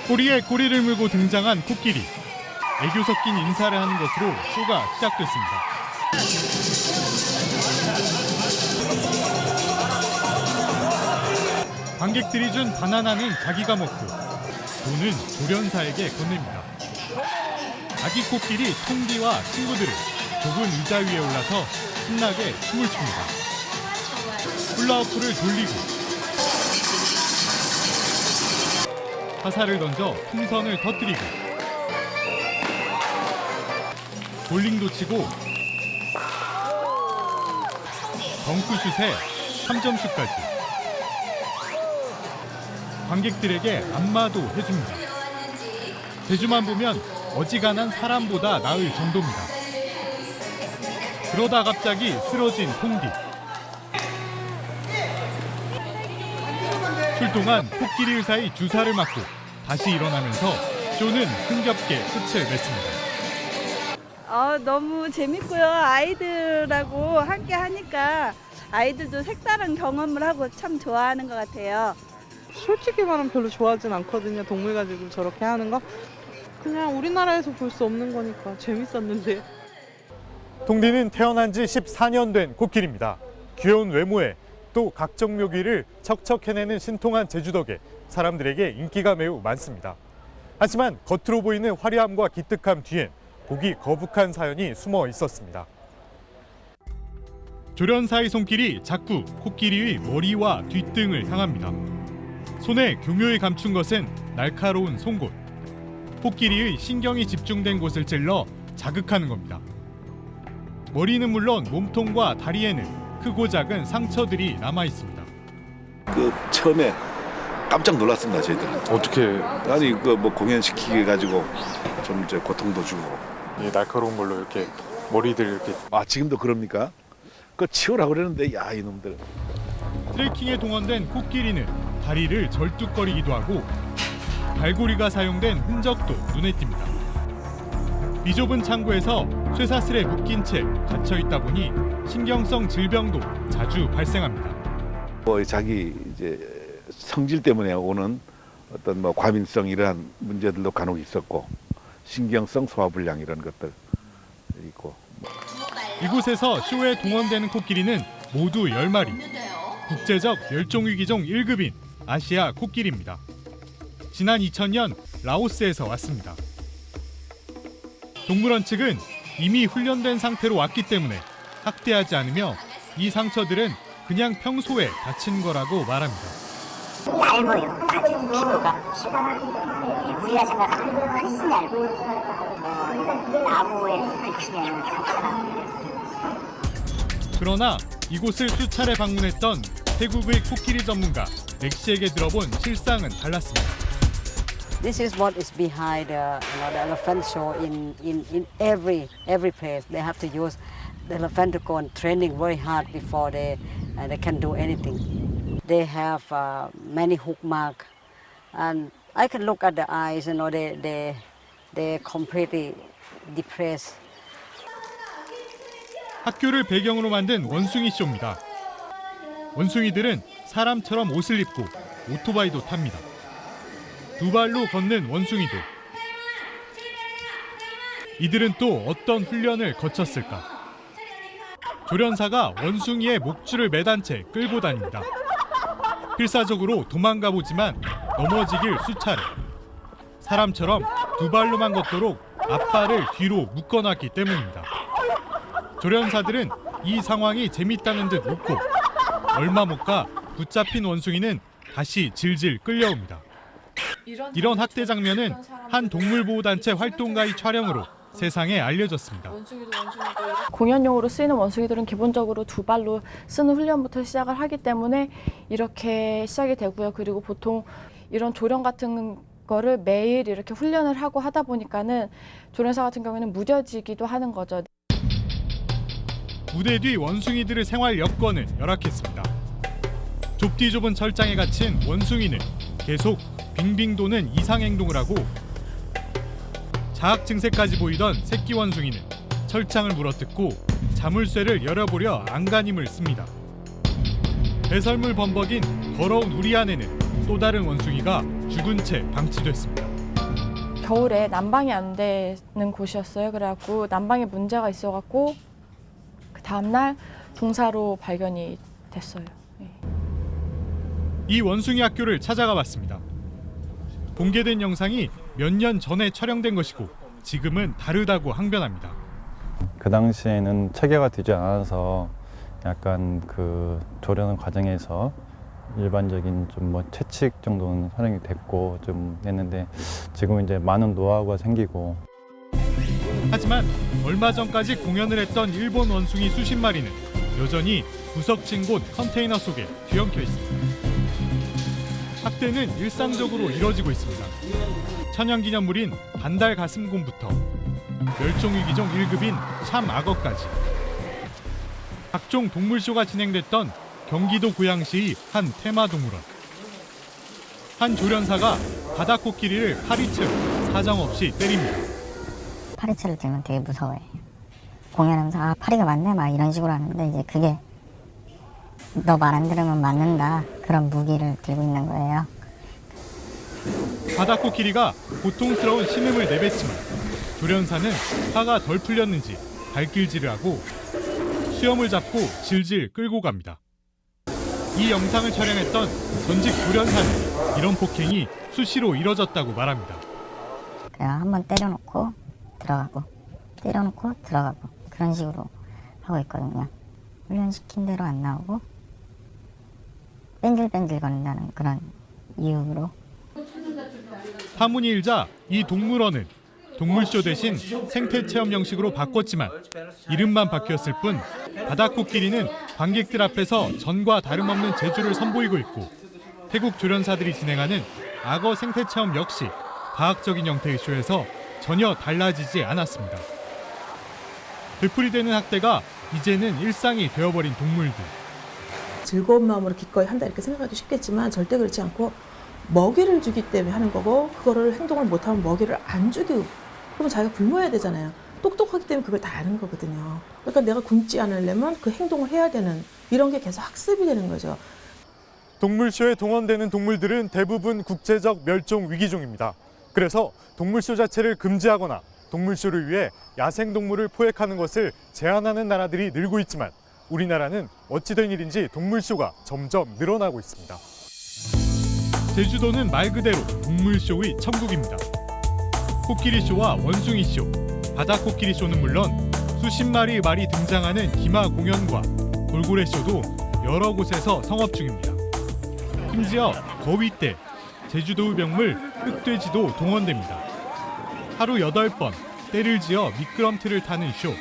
꼬리에 꼬리를 물고 등장한 코끼리. 애교 섞인 인사를 하는 것으로 쇼가 시작됐습니다. 관객들이 준 바나나는 자기가 먹고 돈은 조련사에게 건넵니다. 아기 코끼리 통디와 친구들은 좁은 의자 위에 올라서 신나게 춤을 춥니다. 훌라후프를 돌리고 화살을 던져 풍선을 터뜨리고 볼링도 치고 덩크슛에 3점슛까지 관객들에게 안마도 해줍니다. 대주만 보면 어지간한 사람보다 나을 정도입니다. 그러다 갑자기 쓰러진 통디. 출동한 코끼리 의사의 주사를 맞고 다시 일어나면서 쇼는 흥겹게 끝을 맺습니다. 너무 재밌고요. 아이들하고 함께 하니까 아이들도 색다른 경험을 하고 참 좋아하는 것 같아요. 솔직히 말하면 별로 좋아하진 않거든요. 동물 가지고 저렇게 하는 거. 그냥 우리나라에서 볼 수 없는 거니까 재밌었는데. 통디는 태어난 지 14년 된 코끼리입니다. 귀여운 외모에 또 각종 묘기를 척척 해내는 신통한 제주 덕에 사람들에게 인기가 매우 많습니다. 하지만 겉으로 보이는 화려함과 기특함 뒤엔 보기 거북한 사연이 숨어 있었습니다. 조련사의 손길이 자꾸 코끼리의 머리와 뒷등을 향합니다. 손에 교묘히 감춘 것은 날카로운 송곳. 코끼리의 신경이 집중된 곳을 찔러 자극하는 겁니다. 머리는 물론 몸통과 다리에는 크고 작은 상처들이 남아 있습니다. 처음에 깜짝 놀랐습니다, 저희들은. 어떻게 아니 공연 시키게 가지고 좀 이제 고통도 주고. 이 날카로운 걸로 이렇게 머리들 이렇게 지금도 그럽니까? 치우라 그러는데 야 이놈들. 트레킹에 동원된 코끼리는 다리를 절뚝거리기도 하고 갈고리가 사용된 흔적도 눈에 띕니다. 비좁은 창고에서 쇠사슬에 묶인 채 갇혀 있다 보니 신경성 질병도 자주 발생합니다. 자기 이제 성질 때문에 오는 어떤 과민성 이러한 문제들도 간혹 있었고 신경성 소화불량 이런 것들 있고. 이곳에서 쇼에 동원되는 코끼리는 모두 10마리. 국제적 멸종위기종 1급인 아시아 코끼리입니다. 지난 2000년 라오스에서 왔습니다. 동물원 측은 이미 훈련된 상태로 왔기 때문에 학대하지 않으며 이 상처들은 그냥 평소에 다친 거라고 말합니다. 얇아요. 아주 피부가. 우리가 생각하는 훨씬 얇고 나무에 붙이면 상처나. 그러나 이곳을 수차례 방문했던 태국의 코끼리 전문가 맥시에게 들어본 실상은 달랐습니다. This is what is behind the elephant show in every place. They have to use the elephant to go and training very hard before they can do anything. They have many hook mark, and I can look at the eyes. They completely depressed. 학교를 배경으로 만든 원숭이 쇼입니다. 원숭이들은 사람처럼 옷을 입고 오토바이도 탑니다. 두 발로 걷는 원숭이들. 이들은 또 어떤 훈련을 거쳤을까? 조련사가 원숭이의 목줄을 매단 채 끌고 다닙니다. 필사적으로 도망가 보지만 넘어지길 수차례. 사람처럼 두 발로만 걷도록 앞발을 뒤로 묶어놨기 때문입니다. 조련사들은 이 상황이 재밌다는 듯 웃고 얼마 못 가 붙잡힌 원숭이는 다시 질질 끌려옵니다. 이런 학대 장면은 한 동물보호단체 활동가의 촬영으로 세상에 알려졌습니다. 공연용으로 쓰이는 원숭이들은 기본적으로 두 발로 쓰는 훈련부터 시작을 하기 때문에 이렇게 시작이 되고요. 그리고 보통 이런 조련 같은 거를 매일 이렇게 훈련을 하고 하다 보니까는 조련사 같은 경우에는 무뎌지기도 하는 거죠. 무대 뒤 원숭이들의 생활 여건은 열악했습니다. 좁디 좁은 철장에 갇힌 원숭이는 계속 빙빙 도는 이상 행동을 하고 자학 증세까지 보이던 새끼 원숭이는 철창을 물어뜯고 자물쇠를 열어보려 안간힘을 씁니다. 배설물 범벅인 더러운 우리 안에는 또 다른 원숭이가 죽은 채 방치됐습니다. 겨울에 난방이 안 되는 곳이었어요. 그래갖고 난방에 문제가 있어갖고 그 다음날 동사로 발견이 됐어요. 네. 이 원숭이 학교를 찾아가 봤습니다. 공개된 영상이 몇 년 전에 촬영된 것이고 지금은 다르다고 항변합니다. 그 당시에는 체계가 되지 않아서 약간 그 조련 과정에서 일반적인 좀 뭐 채찍 정도는 활용이 됐고 좀 했는데 지금 이제 많은 노하우가 생기고. 하지만 얼마 전까지 공연을 했던 일본 원숭이 수십 마리는 여전히 구석진 곳 컨테이너 속에 뒤엉켜 있습니다. 학대는 일상적으로 이뤄지고 있습니다. 천연기념물인 반달 가슴곰부터 멸종위기종 1급인 참악어까지 각종 동물쇼가 진행됐던 경기도 고양시의 한 테마동물원. 한 조련사가 바다코끼리를 파리채로 사정없이 때립니다. 파리채를 들면 되게 무서워해. 공연하면서 아 파리가 맞네 막 이런 식으로 하는데 이제 그게 너 말 안 들으면 맞는다 그런 무기를 들고 있는 거예요. 바다코끼리가 고통스러운 신음을 내뱉지만 조련사는 화가 덜 풀렸는지 발길질을 하고 수염을 잡고 질질 끌고 갑니다. 이 영상을 촬영했던 전직 조련사는 이런 폭행이 수시로 이뤄졌다고 말합니다. 그냥 한번 때려놓고 들어가고 때려놓고 들어가고 그런 식으로 하고 있거든요. 훈련시킨 대로 안 나오고 뺀질뺀질 거린다는 그런 이유로. 파문이 일자 이 동물원은 동물쇼 대신 생태체험 형식으로 바꿨지만 이름만 바뀌었을 뿐 바다코끼리는 관객들 앞에서 전과 다름없는 재주를 선보이고 있고 태국 조련사들이 진행하는 악어 생태체험 역시 과학적인 형태의 쇼에서 전혀 달라지지 않았습니다. 되풀이되는 학대가 이제는 일상이 되어버린 동물들. 즐거운 마음으로 기꺼이 한다 이렇게 생각하기 쉽겠지만 절대 그렇지 않고 먹이를 주기 때문에 하는 거고 그거를 행동을 못하면 먹이를 안 주기 그러면 자기가 굶어야 되잖아요. 똑똑하기 때문에 그걸 다 아는 거거든요. 그러니까 내가 굶지 않으려면 그 행동을 해야 되는 이런 게 계속 학습이 되는 거죠. 동물쇼에 동원되는 동물들은 대부분 국제적 멸종 위기종입니다. 그래서 동물쇼 자체를 금지하거나 동물쇼를 위해 야생동물을 포획하는 것을 제한하는 나라들이 늘고 있지만 우리나라는 어찌된 일인지 동물쇼가 점점 늘어나고 있습니다. 제주도는 말 그대로 동물쇼의 천국입니다. 코끼리쇼와 원숭이쇼, 바다코끼리쇼는 물론 수십 마리의 말이 등장하는 기마 공연과 돌고래쇼도 여러 곳에서 성업 중입니다. 심지어 더위 때 제주도의 명물 흑돼지도 동원됩니다. 하루 8번 때를 지어 미끄럼틀을 타는 쇼.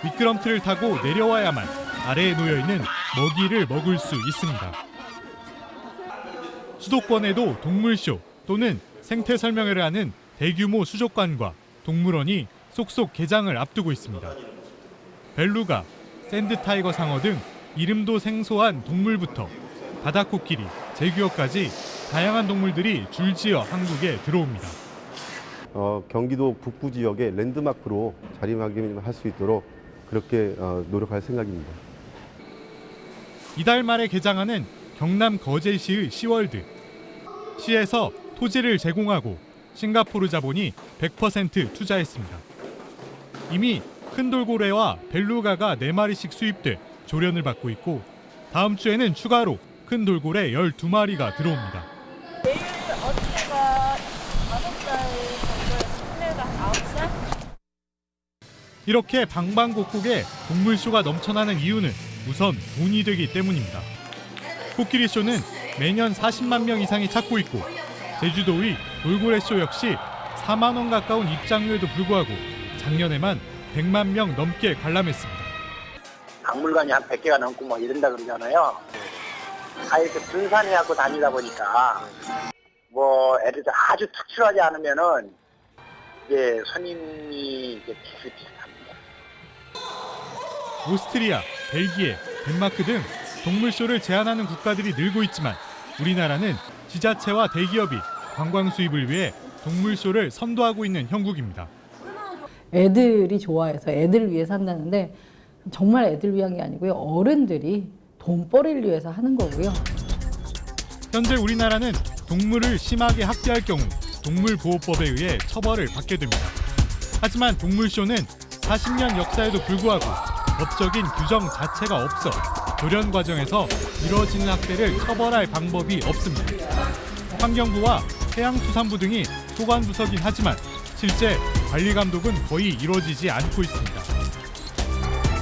미끄럼틀을 타고 내려와야만 아래에 놓여있는 먹이를 먹을 수 있습니다. 수도권에도 동물쇼 또는 생태 설명회를 하는 대규모 수족관과 동물원이 속속 개장을 앞두고 있습니다. 벨루가, 샌드타이거 상어 등 이름도 생소한 동물부터 바다코끼리, 제규어까지 다양한 동물들이 줄지어 한국에 들어옵니다. 경기도 북부 지역의 랜드마크로 자리매김할 수 있도록 그렇게 노력할 생각입니다. 이달 말에 개장하는 경남 거제시의 시월드. 시에서 토지를 제공하고 싱가포르 자본이 100% 투자했습니다. 이미 큰 돌고래와 벨루가가 4마리씩 수입돼 조련을 받고 있고 다음 주에는 추가로 큰 돌고래 12마리가 들어옵니다. 내일 어깨가 5살 정도에서 큰애가 9살? 이렇게 방방곡곡에 동물쇼가 넘쳐나는 이유는 우선 돈이 되기 때문입니다. 코끼리쇼는 매년 40만 명 이상이 찾고 있고 제주도의 돌고래쇼 역시 4만 원 가까운 입장료에도 불구하고 작년에만 100만 명 넘게 관람했습니다. 박물관이 한 100개가 넘고 뭐 이런다 그러잖아요. 다 이렇게 분산해갖고 다니다 보니까 뭐 애들 아주 특출하지 않으면은 이제 손님이 이제 비슷비슷합니다. 오스트리아, 벨기에, 덴마크 등 동물쇼를 제한하는 국가들이 늘고 있지만 우리나라는 지자체와 대기업이 관광 수입을 위해 동물쇼를 선도하고 있는 형국입니다. 애들이 좋아해서 애들을 위해서 한다는데 정말 애들 위한 게 아니고요. 어른들이 돈벌이를 위해서 하는 거고요. 현재 우리나라는 동물을 심하게 학대할 경우 동물보호법에 의해 처벌을 받게 됩니다. 하지만 동물쇼는 40년 역사에도 불구하고 법적인 규정 자체가 없어 조련 과정에서 이뤄지는 학대를 처벌할 방법이 없습니다. 환경부와 해양수산부 등이 소관부서긴 하지만 실제 관리 감독은 거의 이루어지지 않고 있습니다.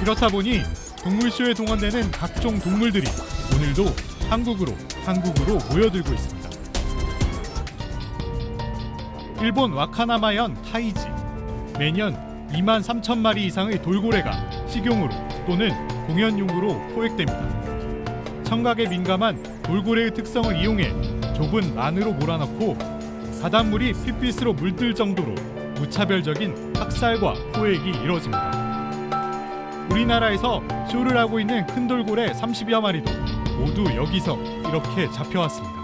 이렇다 보니 동물쇼에 동원되는 각종 동물들이 오늘도 한국으로 모여들고 있습니다. 일본 와카나마현 타이지. 매년 2만 3천 마리 이상의 돌고래가 식용으로 또는 공연용으로 포획됩니다. 청각에 민감한 돌고래의 특성을 이용해 좁은 안으로 몰아넣고 바닷물이 핏빛으로 물들 정도로 무차별적인 학살과 포획이 이뤄집니다. 우리나라에서 쇼를 하고 있는 큰 돌고래 30여 마리도 모두 여기서 이렇게 잡혀왔습니다.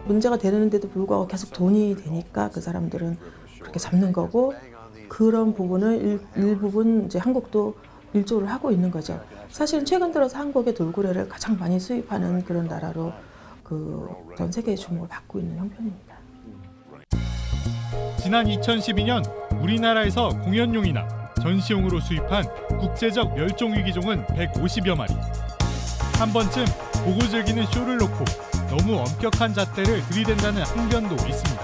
문제가 되는데도 불구하고 계속 돈이 되니까 그 사람들은 그렇게 잡는 거고, 그런 부분을 일부분 이제 한국도 일조를 하고 있는 거죠. 사실은 최근 들어서 한국의 돌고래를 가장 많이 수입하는 그런 나라로 전 세계의 주목을 받고 있는 형편입니다. 지난 2012년 우리나라에서 공연용이나 전시용으로 수입한 국제적 멸종위기종은 150여 마리. 한 번쯤 보고 즐기는 쇼를 놓고 너무 엄격한 잣대를 들이댄다는 항변도 있습니다.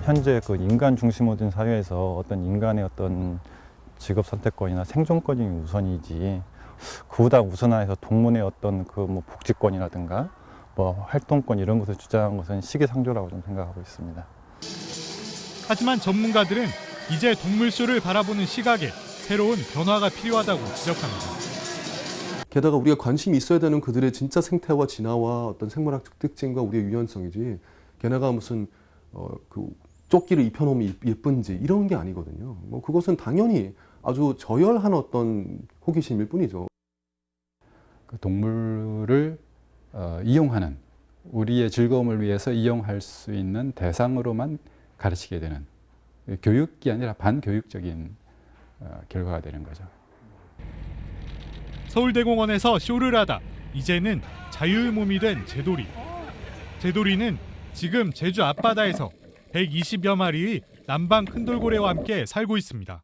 현재 그 인간 중심화된 사회에서 어떤 인간의 어떤 직업 선택권이나 생존권이 우선이지, 그보다 우선화해서 동물의 어떤 그 뭐 복지권이라든가 뭐 활동권 이런 것을 주장한 것은 시기상조라고 좀 생각하고 있습니다. 하지만 전문가들은 이제 동물쇼를 바라보는 시각에 새로운 변화가 필요하다고 지적합니다. 게다가 우리가 관심이 있어야 되는 그들의 진짜 생태와 진화와 어떤 생물학적 특징과 우리의 유연성이지, 걔네가 무슨 그 조끼를 입혀놓으면 예쁜지 이런 게 아니거든요. 뭐 그것은 당연히 아주 저열한 어떤 호기심일 뿐이죠. 그 동물을 이용하는, 우리의 즐거움을 위해서 이용할 수 있는 대상으로만 가르치게 되는, 교육이 아니라 반교육적인 결과가 되는 거죠. 서울대공원에서 쇼를 하다 이제는 자유의 몸이 된 제도리. 제도리는 지금 제주 앞바다에서 120여 마리의 남방 큰돌고래와 함께 살고 있습니다.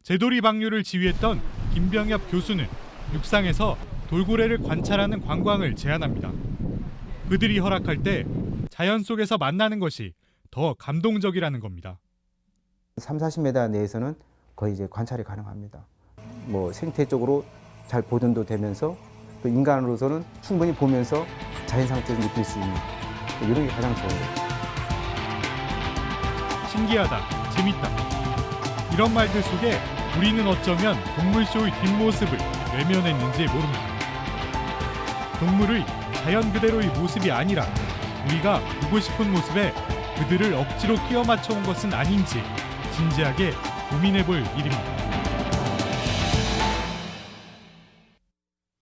제도리 방류를 지휘했던 김병엽 교수는 육상에서 돌고래를 관찰하는 관광을 제안합니다. 그들이 허락할 때 자연 속에서 만나는 것이 더 감동적이라는 겁니다. 30-40m 내에서는 거의 이제 관찰이 가능합니다. 뭐 생태적으로 잘 보존도 되면서 또 인간으로서는 충분히 보면서 자연 상태를 느낄 수 있는 이런 게 가장 좋은 거죠. 신기하다, 재밌다. 이런 말들 속에 우리는 어쩌면 동물쇼의 뒷모습을 외면했는지 모릅니다. 동물의 자연 그대로의 모습이 아니라 우리가 보고 싶은 모습에 그들을 억지로 끼워 맞춰온 것은 아닌지 진지하게 고민해 볼 일입니다.